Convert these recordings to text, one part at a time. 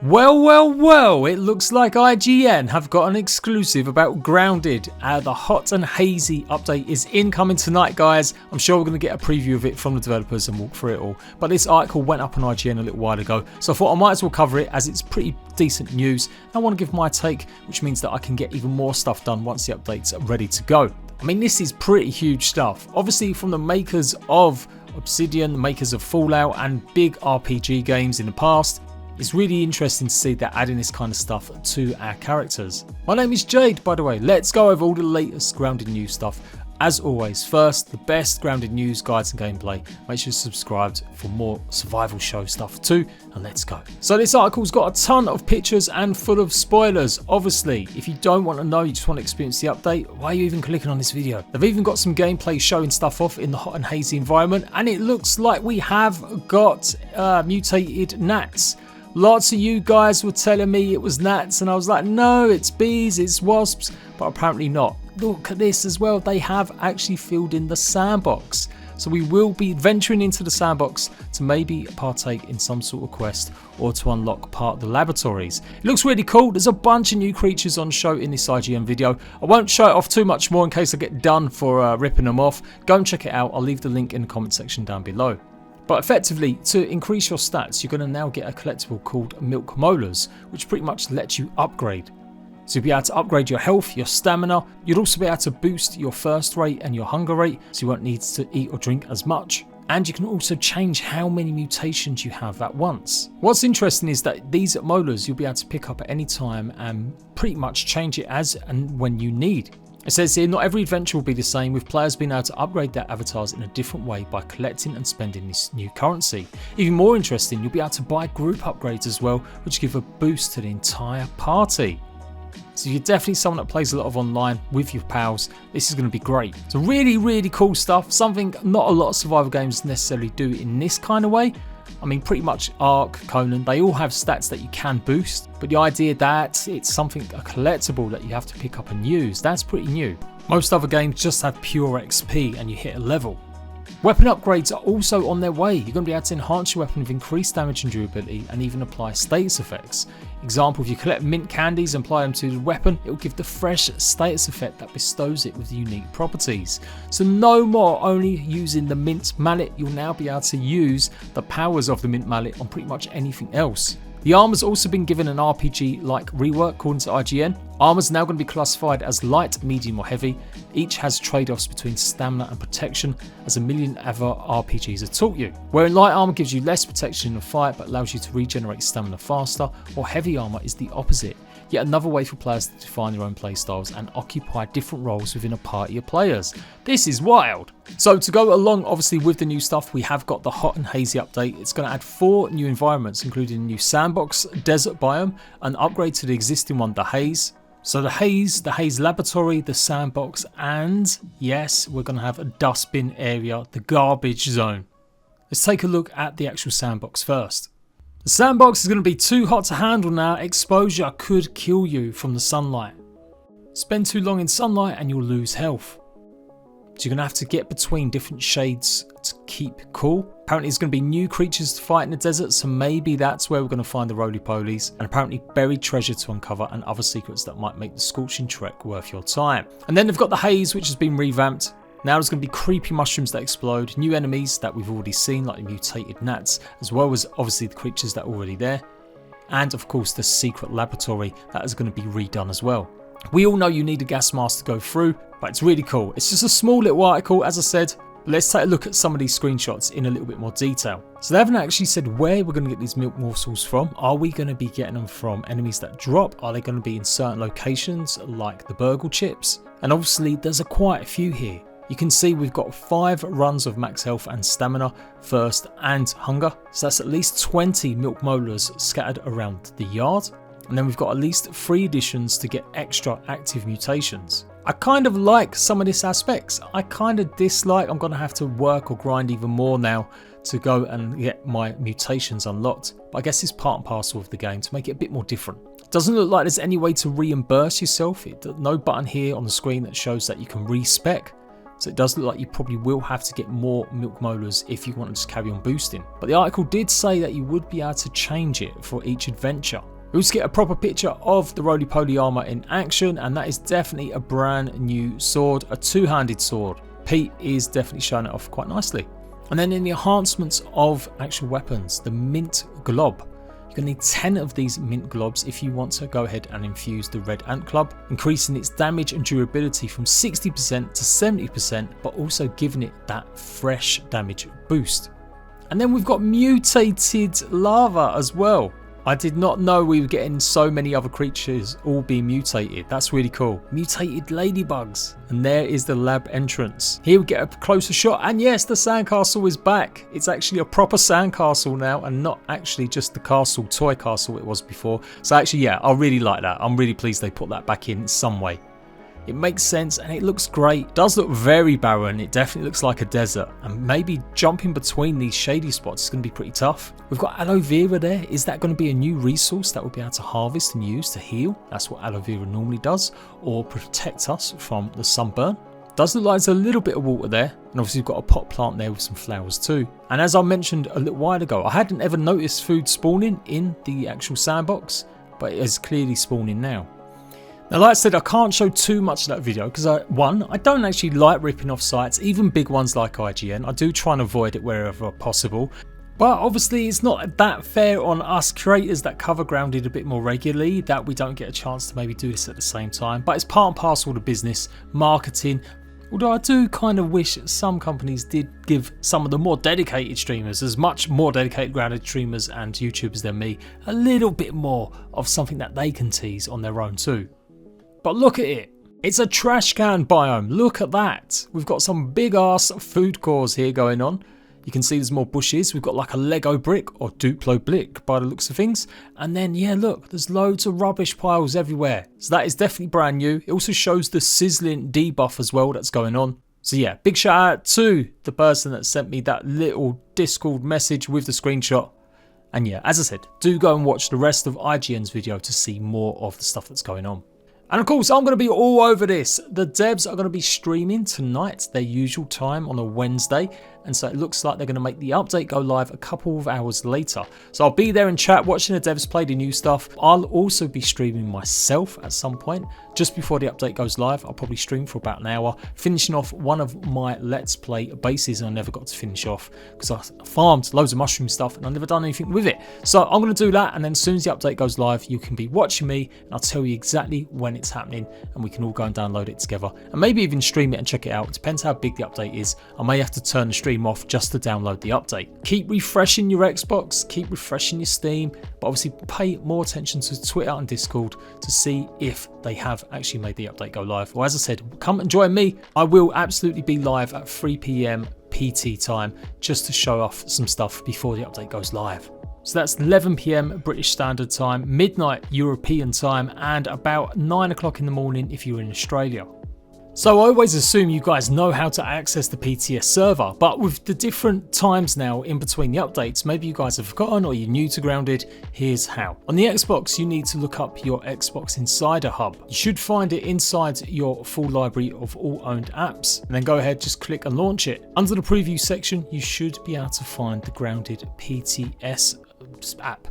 Well, it looks like IGN have got an exclusive about Grounded. The hot and hazy update is incoming tonight, guys. I'm sure we're going to get a preview of it from the developers and walk through it all. But this article went up on IGN a little while ago, so I thought I might as well cover it as it's pretty decent news. I want to give my take, which means that I can get even more stuff done once the update's ready to go. I mean, this is pretty huge stuff. Obviously from the makers of Obsidian, the makers of Fallout and big RPG games in the past. It's really interesting to see that adding this kind of stuff to our characters. My name is Jade, by the way. Let's go over all the latest Grounded news stuff. As always, first, the best Grounded news, guides and gameplay. Make sure you're subscribed for more survival show stuff too, and let's go. So this article's got a ton of pictures and full of spoilers. Obviously, if you don't want to know, you just want to experience the update, why are you even clicking on this video? They've even got some gameplay showing stuff off in the hot and hazy environment, and it looks like we have got mutated gnats. Lots of you guys were telling me it was gnats and I was like, no, it's bees, it's wasps, but apparently not. Look at this as well, they have actually filled in the sandbox. So we will be venturing into the sandbox to maybe partake in some sort of quest or to unlock part of the laboratories. It looks really cool. There's a bunch of new creatures on show in this IGN video. I won't show it off too much more in case I get done for ripping them off. Go and check it out. I'll leave the link in the comment section down below. But effectively, to increase your stats, you're going to now get a collectible called Milk Molars, which pretty much lets you upgrade. So you'll be able to upgrade your health, your stamina. You'll also be able to boost your thirst rate and your hunger rate, so you won't need to eat or drink as much. And you can also change how many mutations you have at once. What's interesting is that these molars you'll be able to pick up at any time and pretty much change it as and when you need. It says here, not every adventure will be the same, with players being able to upgrade their avatars in a different way by collecting and spending this new currency. Even more interesting, you'll be able to buy group upgrades as well, which give a boost to the entire party. So you're definitely someone that plays a lot of online with your pals, this is going to be great. So really cool stuff, something not a lot of survival games necessarily do in this kind of way. I mean, pretty much Ark, Conan, they all have stats that you can boost, but the idea that it's something, a collectible that you have to pick up and use, that's pretty new. Most other games just have pure XP and you hit a level. Weapon upgrades are also on their way. You're going to be able to enhance your weapon with increased damage and durability and even apply status effects. Example, if you collect mint candies and apply them to the weapon, it will give the fresh status effect that bestows it with unique properties. So no more only using the mint mallet, you'll now be able to use the powers of the mint mallet on pretty much anything else. The armor's also been given an RPG-like rework according to IGN. Armor's now going to be classified as light, medium or heavy. Each has trade-offs between stamina and protection, as a million other RPGs have taught you. Wearing light armor gives you less protection in a fight but allows you to regenerate stamina faster, while heavy armor is the opposite. Yet another way for players to define their own playstyles and occupy different roles within a party of players. This is wild! So to go along obviously with the new stuff, we have got the hot and hazy update. It's going to add 4 new environments, including a new sandbox, desert biome, an upgrade to the existing one, the haze. So the haze laboratory, the sandbox, and yes, we're going to have a dustbin area, the garbage zone. Let's take a look at the actual sandbox first. The sandbox is going to be too hot to handle now. Exposure could kill you from the sunlight. Spend too long in sunlight and you'll lose health. So you're going to have to get between different shades to keep cool. Apparently there's going to be new creatures to fight in the desert, so maybe that's where we're going to find the roly-polies, and apparently buried treasure to uncover and other secrets that might make the scorching trek worth your time. And then they've got the haze, which has been revamped. Now there's going to be creepy mushrooms that explode, new enemies that we've already seen like the mutated gnats, as well as obviously the creatures that are already there. And of course the secret laboratory that is going to be redone as well. We all know you need a gas mask to go through, but it's really cool. It's just a small little article, as I said. Let's take a look at some of these screenshots in a little bit more detail. So they haven't actually said where we're going to get these milk morsels from. Are we going to be getting them from enemies that drop? Are they going to be in certain locations like the burgle chips? And obviously there's quite a few here. You can see we've got 5 runs of max health and stamina, thirst and hunger. So that's at least 20 milk molars scattered around the yard. And then we've got at least 3 additions to get extra active mutations. I kind of like some of these aspects. I kind of dislike I'm going to have to work or grind even more now to go and get my mutations unlocked. But I guess it's part and parcel of the game to make it a bit more different. It doesn't look like there's any way to reimburse yourself. No button here on the screen that shows that you can respec. So it does look like you probably will have to get more milk molars if you want to just carry on boosting. But the article did say that you would be able to change it for each adventure. We also get a proper picture of the Roly-Poly Armor in action, and that is definitely a brand new sword, a two-handed sword. Pete is definitely showing it off quite nicely. And then in the enhancements of actual weapons, the Mint Glob. You're going to need 10 of these Mint Globs if you want to go ahead and infuse the Red Ant Club, increasing its damage and durability from 60% to 70%, but also giving it that fresh damage boost. And then we've got mutated lava as well. I did not know we were getting so many other creatures all being mutated. That's really cool. Mutated ladybugs. And there is the lab entrance. Here we get a closer shot, and yes, the sandcastle is back. It's actually a proper sandcastle now and not actually just the castle, toy castle it was before. So actually, yeah, I really like that. I'm really pleased they put that back in some way. It makes sense and it looks great. It does look very barren. It definitely looks like a desert, and maybe jumping between these shady spots is going to be pretty tough. We've got aloe vera there. Is that going to be a new resource that we'll be able to harvest and use to heal? That's what aloe vera normally does, or protect us from the sunburn. Does look like there's a little bit of water there, and obviously we've got a pot plant there with some flowers too. And as I mentioned a little while ago, I hadn't ever noticed food spawning in the actual sandbox, but it is clearly spawning now. Now, like I said, I can't show too much of that video because I don't actually like ripping off sites, even big ones like IGN. I do try and avoid it wherever possible. But obviously it's not that fair on us creators that cover Grounded a bit more regularly, that we don't get a chance to maybe do this at the same time. But it's part and parcel of the business, marketing. Although I do kind of wish some companies did give some of the more dedicated streamers, as much more dedicated Grounded streamers and YouTubers than me, a little bit more of something that they can tease on their own too. But look at it. It's a trash can biome. Look at that. We've got some big ass food cores here going on. You can see there's more bushes. We've got like a Lego brick or Duplo brick by the looks of things. And then, yeah, look, there's loads of rubbish piles everywhere. So that is definitely brand new. It also shows the sizzling debuff as well that's going on. So yeah, big shout out to the person that sent me that little Discord message with the screenshot. And yeah, as I said, do go and watch the rest of IGN's video to see more of the stuff that's going on. And of course, I'm going to be all over this. The devs are going to be streaming tonight, their usual time on a Wednesday. And so it looks like they're going to make the update go live a couple of hours later. So I'll be there in chat watching the devs play the new stuff. I'll also be streaming myself at some point. Just before the update goes live, I'll probably stream for about an hour, finishing off one of my Let's Play bases I never got to finish off because I farmed loads of mushroom stuff and I've never done anything with it. So I'm going to do that, and then as soon as the update goes live, you can be watching me and I'll tell you exactly when it's happening, and we can all go and download it together and maybe even stream it and check it out. It depends how big the update is. I may have to turn the stream off just to download the update. Keep refreshing your Xbox, keep refreshing your Steam, but obviously pay more attention to Twitter and Discord to see if they have actually made the update go live. Or as I said, come and join me. I will absolutely be live at 3 PM PT time just to show off some stuff before the update goes live. So that's 11 PM British Standard Time, midnight European time, and about 9 o'clock in the morning if you're in Australia. So I always assume you guys know how to access the PTS server, but with the different times now in between the updates, maybe you guys have forgotten or you're new to Grounded. Here's how. On the Xbox, you need to look up your Xbox Insider Hub. You should find it inside your full library of all owned apps, and then go ahead, just click and launch it. Under the preview section, you should be able to find the Grounded PTS app.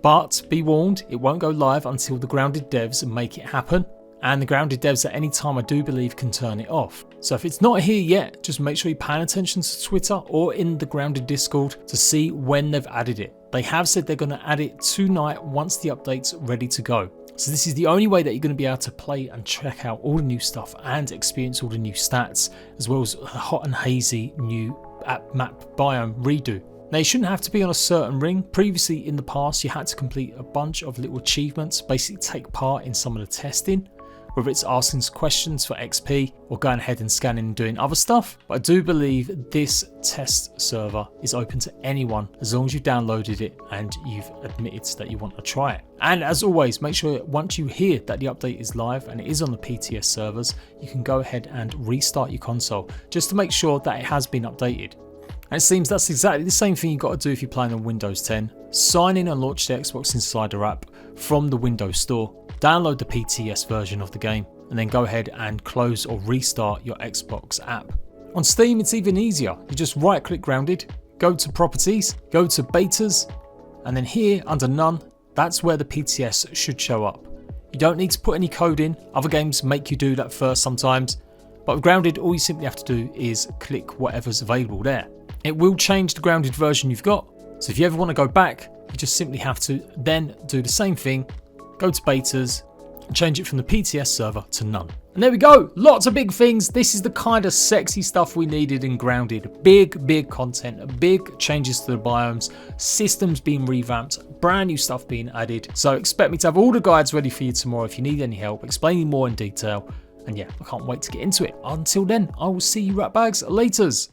But be warned, it won't go live until the Grounded devs make it happen. And the Grounded devs at any time, I do believe, can turn it off. So if it's not here yet, just make sure you're paying attention to Twitter or in the Grounded Discord to see when they've added it. They have said they're going to add it tonight once the update's ready to go. So this is the only way that you're going to be able to play and check out all the new stuff and experience all the new stats, as well as a hot and hazy new app map biome redo. Now you shouldn't have to be on a certain ring. Previously in the past, you had to complete a bunch of little achievements, basically take part in some of the testing, whether it's asking questions for XP or going ahead and scanning and doing other stuff. But I do believe this test server is open to anyone as long as you've downloaded it and you've admitted that you want to try it. And as always, make sure once you hear that the update is live and it is on the PTS servers, you can go ahead and restart your console just to make sure that it has been updated. And it seems that's exactly the same thing you've got to do if you're playing on Windows 10. Sign in and launch the Xbox Insider app from the Windows Store. Download the PTS version of the game. and then go ahead and close or restart your Xbox app. On Steam, it's even easier. You just right click grounded, go to properties, go to betas, and then here under none, that's where the PTS should show up. You don't need to put any code in. Other games make you do that first sometimes, but with grounded, all you simply have to do is click whatever's available there. It will change the grounded version you've got. So if you ever want to go back, you just simply have to then do the same thing, go to betas, and change it from the PTS server to none. And there we go, lots of big things. This is the kind of sexy stuff we needed in grounded. Big content, big changes to the biomes, systems being revamped, brand new stuff being added. So expect me to have all the guides ready for you tomorrow if you need any help, explaining more in detail. And yeah, I can't wait to get into it. Until then, I will see you ratbags laters.